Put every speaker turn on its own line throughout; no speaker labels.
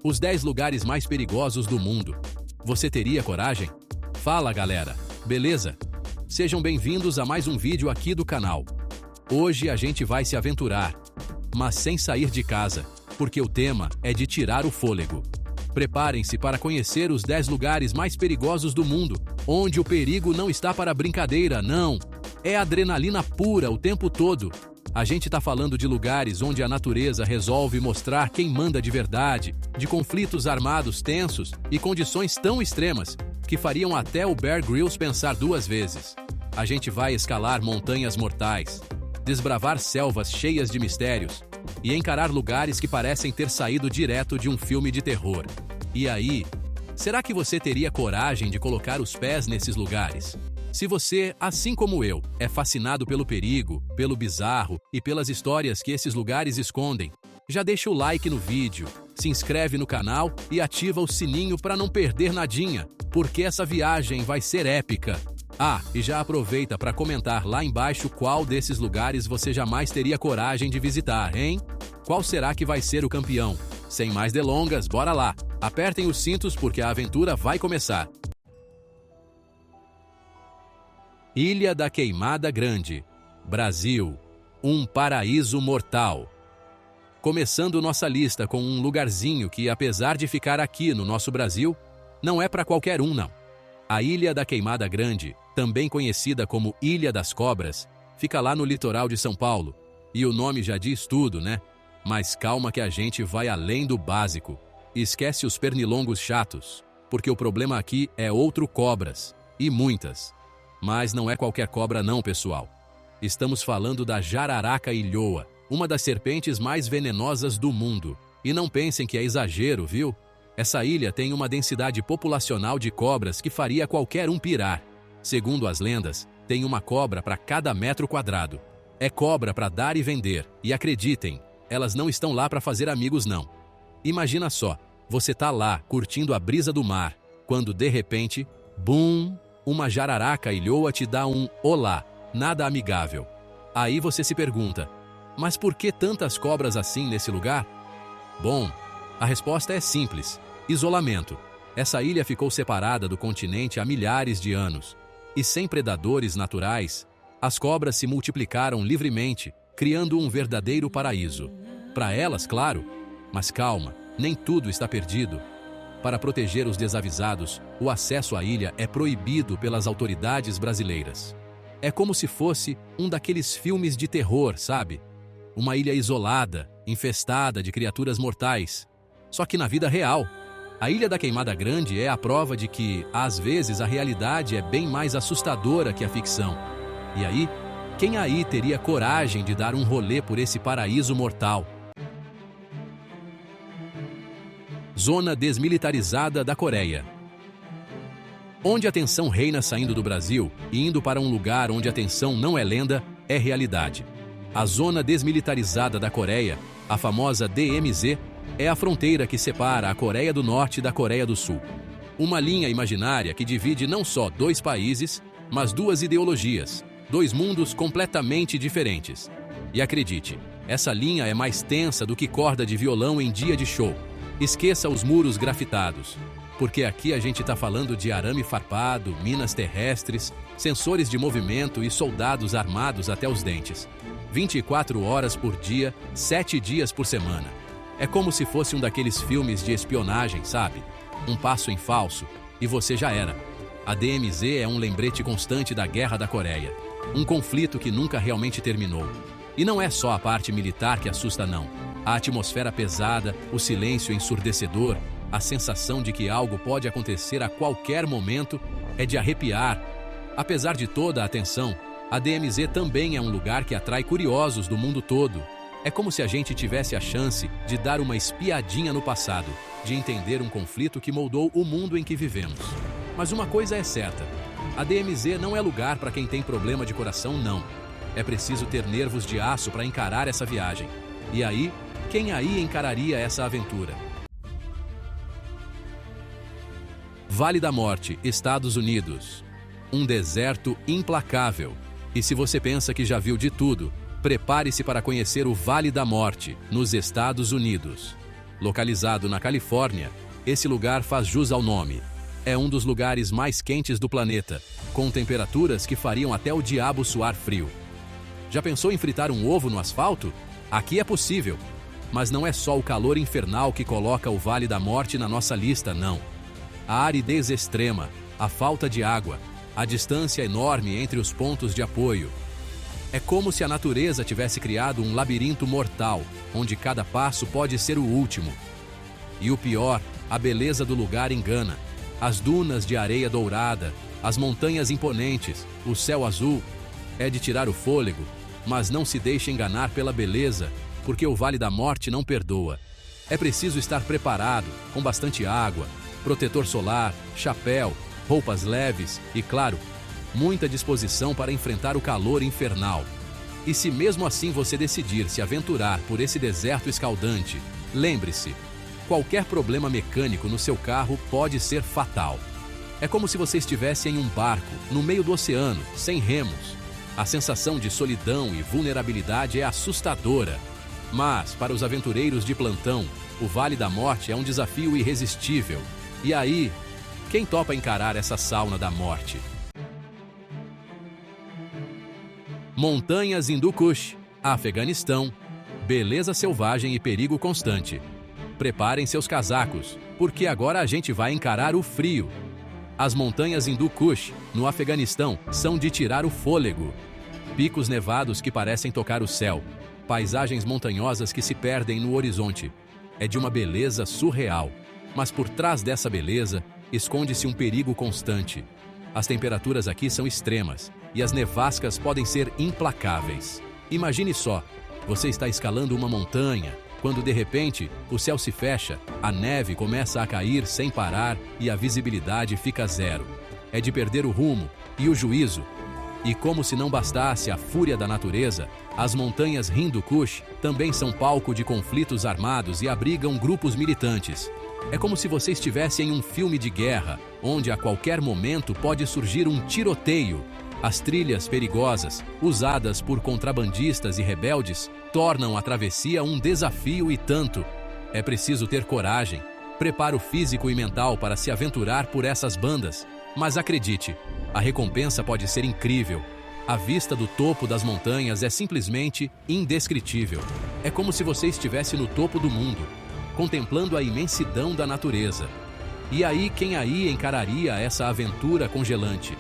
Os 10 lugares mais perigosos do mundo. Você teria coragem? Fala, galera, beleza? Sejam bem-vindos a mais um vídeo aqui do canal. Hoje a gente vai se aventurar, mas sem sair de casa, porque o tema é de tirar o fôlego. Preparem-se para conhecer os 10 lugares mais perigosos do mundo, onde o perigo não está para brincadeira, não. É adrenalina pura o tempo todo. A gente tá falando de lugares onde a natureza resolve mostrar quem manda de verdade, de conflitos armados tensos e condições tão extremas que fariam até o Bear Grylls pensar 2 vezes. A gente vai escalar montanhas mortais, desbravar selvas cheias de mistérios e encarar lugares que parecem ter saído direto de um filme de terror. E aí, será que você teria coragem de colocar os pés nesses lugares? Se você, assim como eu, é fascinado pelo perigo, pelo bizarro e pelas histórias que esses lugares escondem, já deixa o like no vídeo, se inscreve no canal e ativa o sininho para não perder nadinha, porque essa viagem vai ser épica. Ah, e já aproveita para comentar lá embaixo qual desses lugares você jamais teria coragem de visitar, hein? Qual será que vai ser o campeão? Sem mais delongas, bora lá! Apertem os cintos porque a aventura vai começar. Ilha da Queimada Grande, Brasil, um paraíso mortal. Começando nossa lista com um lugarzinho que, apesar de ficar aqui no nosso Brasil, não é para qualquer um, não. A Ilha da Queimada Grande, também conhecida como Ilha das Cobras, fica lá no litoral de São Paulo. E o nome já diz tudo, né? Mas calma que a gente vai além do básico. Esquece os pernilongos chatos, porque o problema aqui é outro cobras, e muitas. Mas não é qualquer cobra não, pessoal. Estamos falando da jararaca-ilhoa, uma das serpentes mais venenosas do mundo. E não pensem que é exagero, viu? Essa ilha tem uma densidade populacional de cobras que faria qualquer um pirar. Segundo as lendas, tem uma cobra para cada metro quadrado. É cobra para dar e vender, e acreditem, elas não estão lá para fazer amigos não. Imagina só, você tá lá curtindo a brisa do mar, quando de repente, bum! Uma jararaca-ilhoa te dá um olá, nada amigável. Aí você se pergunta, mas por que tantas cobras assim nesse lugar? Bom, a resposta é simples, isolamento. Essa ilha ficou separada do continente há milhares de anos. E sem predadores naturais, as cobras se multiplicaram livremente, criando um verdadeiro paraíso. Para elas, claro, mas calma, nem tudo está perdido. Para proteger os desavisados, o acesso à ilha é proibido pelas autoridades brasileiras. É como se fosse um daqueles filmes de terror, sabe? Uma ilha isolada, infestada de criaturas mortais. Só que na vida real, a Ilha da Queimada Grande é a prova de que, às vezes, a realidade é bem mais assustadora que a ficção. E aí, quem aí teria coragem de dar um rolê por esse paraíso mortal? Zona desmilitarizada da Coreia. Onde a tensão reina saindo do Brasil e indo para um lugar onde a tensão não é lenda, é realidade. A Zona Desmilitarizada da Coreia, a famosa DMZ, é a fronteira que separa a Coreia do Norte da Coreia do Sul. Uma linha imaginária que divide não só 2 países, mas 2 ideologias, 2 mundos completamente diferentes. E acredite, essa linha é mais tensa do que corda de violão em dia de show. Esqueça os muros grafitados, porque aqui a gente está falando de arame farpado, minas terrestres, sensores de movimento e soldados armados até os dentes. 24 horas por dia, 7 dias por semana. É como se fosse um daqueles filmes de espionagem, sabe? Um passo em falso, e você já era. A DMZ é um lembrete constante da Guerra da Coreia. Um conflito que nunca realmente terminou. E não é só a parte militar que assusta, não. A atmosfera pesada, o silêncio ensurdecedor, a sensação de que algo pode acontecer a qualquer momento é de arrepiar. Apesar de toda a tensão, a DMZ também é um lugar que atrai curiosos do mundo todo. É como se a gente tivesse a chance de dar uma espiadinha no passado, de entender um conflito que moldou o mundo em que vivemos. Mas uma coisa é certa, a DMZ não é lugar para quem tem problema de coração, não. É preciso ter nervos de aço para encarar essa viagem. E aí, quem aí encararia essa aventura? Vale da Morte, Estados Unidos. Um deserto implacável. E se você pensa que já viu de tudo, prepare-se para conhecer o Vale da Morte, nos Estados Unidos. Localizado na Califórnia, esse lugar faz jus ao nome. É um dos lugares mais quentes do planeta, com temperaturas que fariam até o diabo suar frio. Já pensou em fritar um ovo no asfalto? Aqui é possível. Mas não é só o calor infernal que coloca o Vale da Morte na nossa lista, não. A aridez extrema, a falta de água, a distância enorme entre os pontos de apoio. É como se a natureza tivesse criado um labirinto mortal, onde cada passo pode ser o último. E o pior, a beleza do lugar engana. As dunas de areia dourada, as montanhas imponentes, o céu azul, é de tirar o fôlego, mas não se deixe enganar pela beleza, porque o Vale da Morte não perdoa. É preciso estar preparado, com bastante água, protetor solar, chapéu, roupas leves e, claro, muita disposição para enfrentar o calor infernal. E se mesmo assim você decidir se aventurar por esse deserto escaldante, lembre-se, qualquer problema mecânico no seu carro pode ser fatal. É como se você estivesse em um barco, no meio do oceano, sem remos. A sensação de solidão e vulnerabilidade é assustadora. Mas, para os aventureiros de plantão, o Vale da Morte é um desafio irresistível. E aí, quem topa encarar essa sauna da morte? Montanhas Hindu Kush, Afeganistão. Beleza selvagem e perigo constante. Preparem seus casacos, porque agora a gente vai encarar o frio. As montanhas Hindu Kush, no Afeganistão, são de tirar o fôlego. Picos nevados que parecem tocar o céu. Paisagens montanhosas que se perdem no horizonte. É de uma beleza surreal. Mas por trás dessa beleza, esconde-se um perigo constante. As temperaturas aqui são extremas e as nevascas podem ser implacáveis. Imagine só, você está escalando uma montanha, quando de repente o céu se fecha, a neve começa a cair sem parar e a visibilidade fica zero. É de perder o rumo e o juízo. E como se não bastasse a fúria da natureza, as montanhas Hindu Kush também são palco de conflitos armados e abrigam grupos militantes. É como se você estivesse em um filme de guerra, onde a qualquer momento pode surgir um tiroteio. As trilhas perigosas, usadas por contrabandistas e rebeldes, tornam a travessia um desafio e tanto. É preciso ter coragem, preparo físico e mental para se aventurar por essas bandas. Mas acredite, a recompensa pode ser incrível. A vista do topo das montanhas é simplesmente indescritível. É como se você estivesse no topo do mundo, contemplando a imensidão da natureza. E aí, quem aí encararia essa aventura congelante?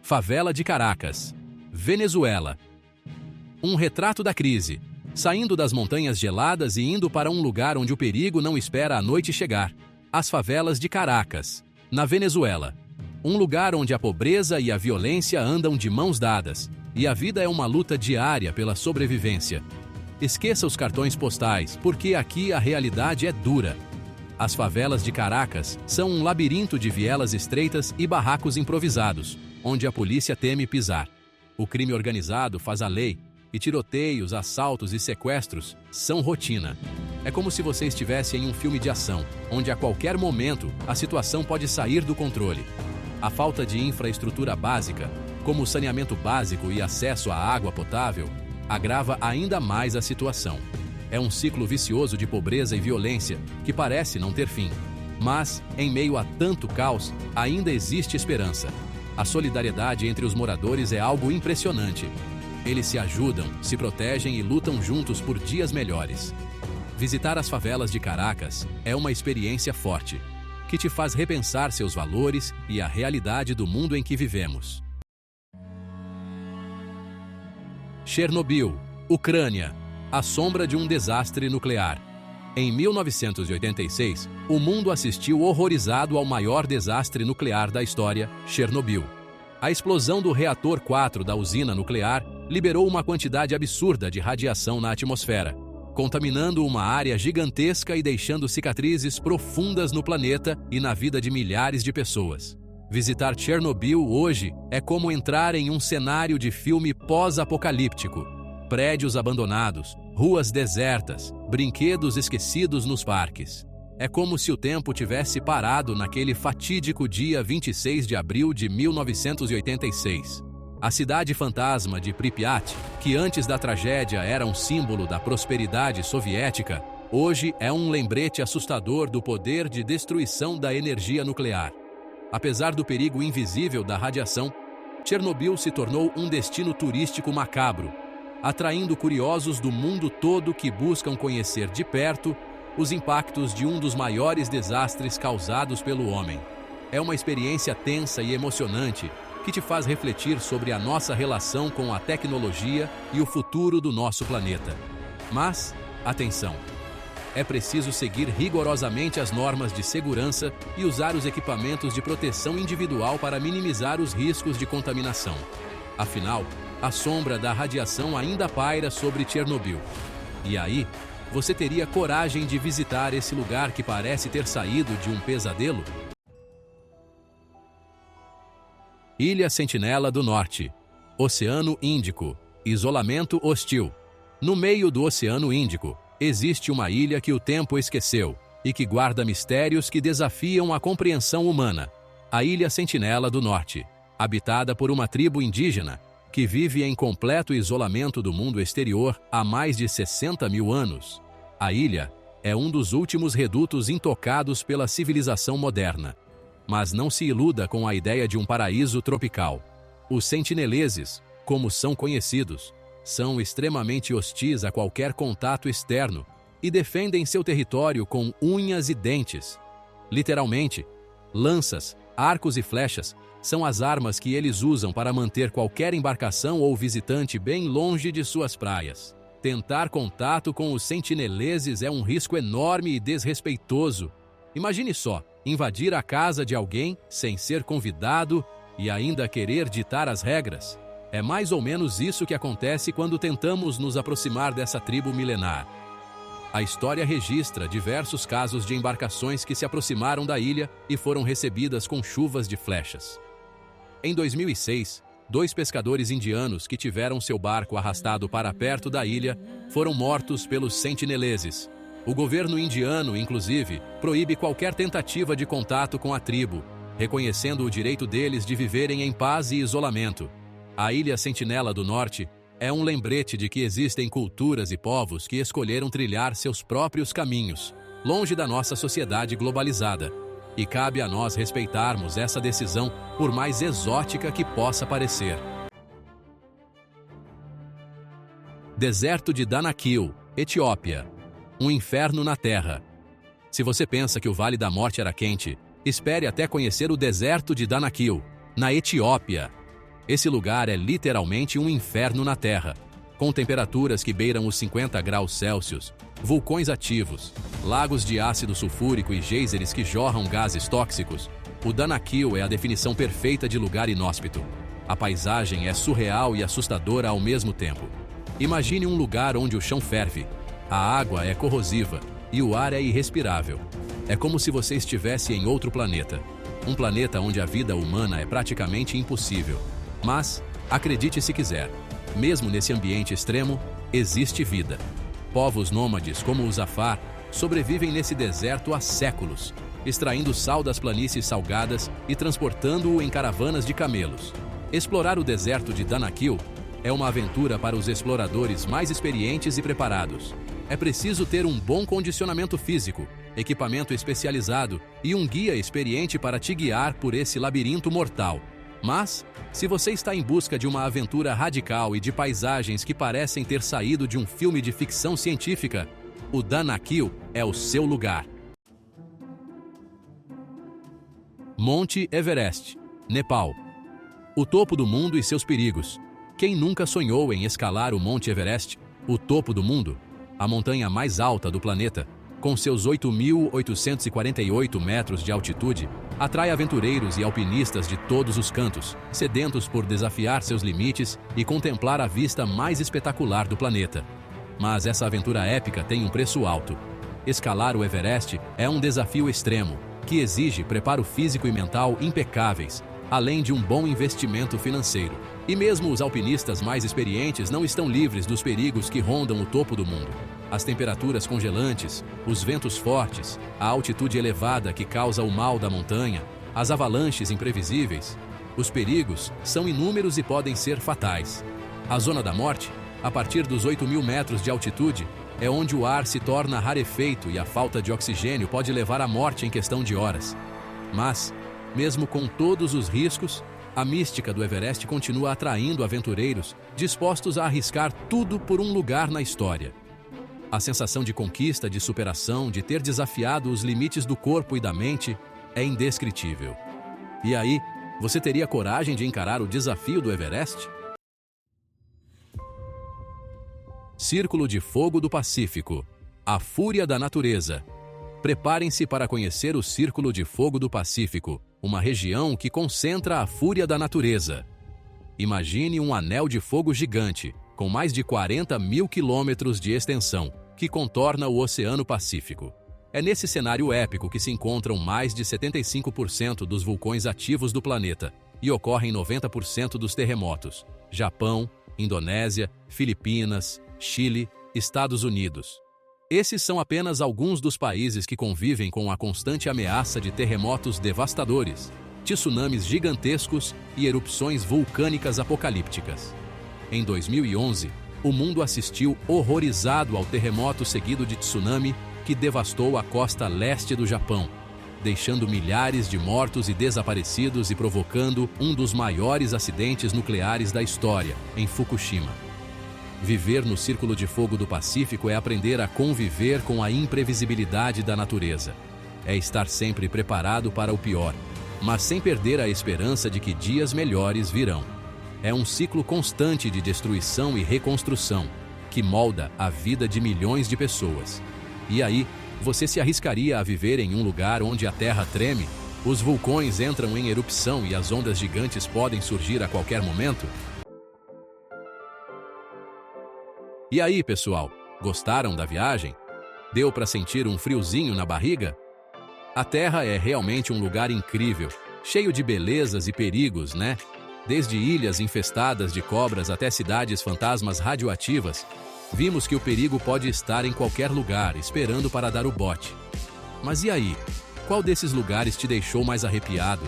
Favela de Caracas, Venezuela. Um retrato da crise, saindo das montanhas geladas e indo para um lugar onde o perigo não espera a noite chegar. As favelas de Caracas, na Venezuela. Um lugar onde a pobreza e a violência andam de mãos dadas, e a vida é uma luta diária pela sobrevivência. Esqueça os cartões postais, porque aqui a realidade é dura. As favelas de Caracas são um labirinto de vielas estreitas e barracos improvisados, onde a polícia teme pisar. O crime organizado faz a lei, e tiroteios, assaltos e sequestros são rotina. É como se você estivesse em um filme de ação, onde a qualquer momento a situação pode sair do controle. A falta de infraestrutura básica, como saneamento básico e acesso à água potável, agrava ainda mais a situação. É um ciclo vicioso de pobreza e violência que parece não ter fim. Mas, em meio a tanto caos, ainda existe esperança. A solidariedade entre os moradores é algo impressionante. Eles se ajudam, se protegem e lutam juntos por dias melhores. Visitar as favelas de Caracas é uma experiência forte, que te faz repensar seus valores e a realidade do mundo em que vivemos. Chernobyl, Ucrânia, a sombra de um desastre nuclear. Em 1986, o mundo assistiu horrorizado ao maior desastre nuclear da história, Chernobyl. A explosão do reator 4 da usina nuclear liberou uma quantidade absurda de radiação na atmosfera, contaminando uma área gigantesca e deixando cicatrizes profundas no planeta e na vida de milhares de pessoas. Visitar Chernobyl hoje é como entrar em um cenário de filme pós-apocalíptico. Prédios abandonados, ruas desertas, brinquedos esquecidos nos parques. É como se o tempo tivesse parado naquele fatídico dia 26 de abril de 1986. A cidade fantasma de Pripyat, que antes da tragédia era um símbolo da prosperidade soviética, hoje é um lembrete assustador do poder de destruição da energia nuclear. Apesar do perigo invisível da radiação, Chernobyl se tornou um destino turístico macabro, atraindo curiosos do mundo todo que buscam conhecer de perto os impactos de um dos maiores desastres causados pelo homem. É uma experiência tensa e emocionante que te faz refletir sobre a nossa relação com a tecnologia e o futuro do nosso planeta. Mas, atenção! É preciso seguir rigorosamente as normas de segurança e usar os equipamentos de proteção individual para minimizar os riscos de contaminação. Afinal, a sombra da radiação ainda paira sobre Chernobyl. E aí, você teria coragem de visitar esse lugar que parece ter saído de um pesadelo? Ilha Sentinela do Norte. Oceano Índico. Isolamento hostil. No meio do Oceano Índico, existe uma ilha que o tempo esqueceu e que guarda mistérios que desafiam a compreensão humana. A Ilha Sentinela do Norte, habitada por uma tribo indígena que vive em completo isolamento do mundo exterior há mais de 60 mil anos. A ilha é um dos últimos redutos intocados pela civilização moderna. Mas não se iluda com a ideia de um paraíso tropical. Os sentineleses, como são conhecidos, são extremamente hostis a qualquer contato externo e defendem seu território com unhas e dentes. Literalmente, lanças, arcos e flechas são as armas que eles usam para manter qualquer embarcação ou visitante bem longe de suas praias. Tentar contato com os sentineleses é um risco enorme e desrespeitoso. Imagine só, invadir a casa de alguém sem ser convidado e ainda querer ditar as regras. É mais ou menos isso que acontece quando tentamos nos aproximar dessa tribo milenar. A história registra diversos casos de embarcações que se aproximaram da ilha e foram recebidas com chuvas de flechas. Em 2006, 2 pescadores indianos que tiveram seu barco arrastado para perto da ilha foram mortos pelos sentineleses. O governo indiano, inclusive, proíbe qualquer tentativa de contato com a tribo, reconhecendo o direito deles de viverem em paz e isolamento. A Ilha Sentinela do Norte é um lembrete de que existem culturas e povos que escolheram trilhar seus próprios caminhos, longe da nossa sociedade globalizada. E cabe a nós respeitarmos essa decisão, por mais exótica que possa parecer. Deserto de Danakil, Etiópia. Um inferno na Terra. Se você pensa que o Vale da Morte era quente, espere até conhecer o deserto de Danakil, na Etiópia. Esse lugar é literalmente um inferno na Terra, com temperaturas que beiram os 50 graus Celsius, vulcões ativos, lagos de ácido sulfúrico e geysers que jorram gases tóxicos. O Danakil é a definição perfeita de lugar inóspito. A paisagem é surreal e assustadora ao mesmo tempo. Imagine um lugar onde o chão ferve, a água é corrosiva e o ar é irrespirável. É como se você estivesse em outro planeta. Um planeta onde a vida humana é praticamente impossível. Mas, acredite se quiser, mesmo nesse ambiente extremo, existe vida. Povos nômades como os Afar sobrevivem nesse deserto há séculos, extraindo sal das planícies salgadas e transportando-o em caravanas de camelos. Explorar o deserto de Danakil é uma aventura para os exploradores mais experientes e preparados. É preciso ter um bom condicionamento físico, equipamento especializado e um guia experiente para te guiar por esse labirinto mortal. Mas, se você está em busca de uma aventura radical e de paisagens que parecem ter saído de um filme de ficção científica, o Danakil é o seu lugar. Monte Everest, Nepal. O topo do mundo e seus perigos. Quem nunca sonhou em escalar o Monte Everest, o topo do mundo? A montanha mais alta do planeta, com seus 8.848 metros de altitude, atrai aventureiros e alpinistas de todos os cantos, sedentos por desafiar seus limites e contemplar a vista mais espetacular do planeta. Mas essa aventura épica tem um preço alto. Escalar o Everest é um desafio extremo, que exige preparo físico e mental impecáveis, além de um bom investimento financeiro. E mesmo os alpinistas mais experientes não estão livres dos perigos que rondam o topo do mundo. As temperaturas congelantes, os ventos fortes, a altitude elevada que causa o mal da montanha, as avalanches imprevisíveis. Os perigos são inúmeros e podem ser fatais. A zona da morte, a partir dos 8.000 metros de altitude, é onde o ar se torna rarefeito e a falta de oxigênio pode levar à morte em questão de horas. Mas, mesmo com todos os riscos, a mística do Everest continua atraindo aventureiros dispostos a arriscar tudo por um lugar na história. A sensação de conquista, de superação, de ter desafiado os limites do corpo e da mente é indescritível. E aí, você teria coragem de encarar o desafio do Everest? Círculo de Fogo do Pacífico, a fúria da natureza. Preparem-se para conhecer o Círculo de Fogo do Pacífico, uma região que concentra a fúria da natureza. Imagine um anel de fogo gigante, com mais de 40.000 quilômetros de extensão, que contorna o Oceano Pacífico. É nesse cenário épico que se encontram mais de 75% dos vulcões ativos do planeta e ocorrem 90% dos terremotos. Japão, Indonésia, Filipinas, Chile, Estados Unidos. Esses são apenas alguns dos países que convivem com a constante ameaça de terremotos devastadores, tsunamis gigantescos e erupções vulcânicas apocalípticas. Em 2011, o mundo assistiu horrorizado ao terremoto seguido de tsunami que devastou a costa leste do Japão, deixando milhares de mortos e desaparecidos e provocando um dos maiores acidentes nucleares da história, em Fukushima. Viver no Círculo de Fogo do Pacífico é aprender a conviver com a imprevisibilidade da natureza. É estar sempre preparado para o pior, mas sem perder a esperança de que dias melhores virão. É um ciclo constante de destruição e reconstrução, que molda a vida de milhões de pessoas. E aí, você se arriscaria a viver em um lugar onde a terra treme, os vulcões entram em erupção e as ondas gigantes podem surgir a qualquer momento? E aí, pessoal, gostaram da viagem? Deu para sentir um friozinho na barriga? A Terra é realmente um lugar incrível, cheio de belezas e perigos, né? Desde ilhas infestadas de cobras até cidades fantasmas radioativas, vimos que o perigo pode estar em qualquer lugar, esperando para dar o bote. Mas e aí? Qual desses lugares te deixou mais arrepiado?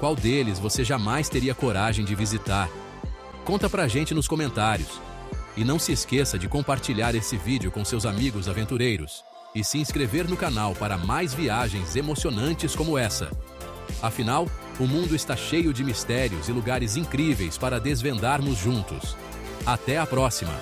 Qual deles você jamais teria coragem de visitar? Conta pra gente nos comentários. E não se esqueça de compartilhar esse vídeo com seus amigos aventureiros e se inscrever no canal para mais viagens emocionantes como essa. Afinal, o mundo está cheio de mistérios e lugares incríveis para desvendarmos juntos. Até a próxima!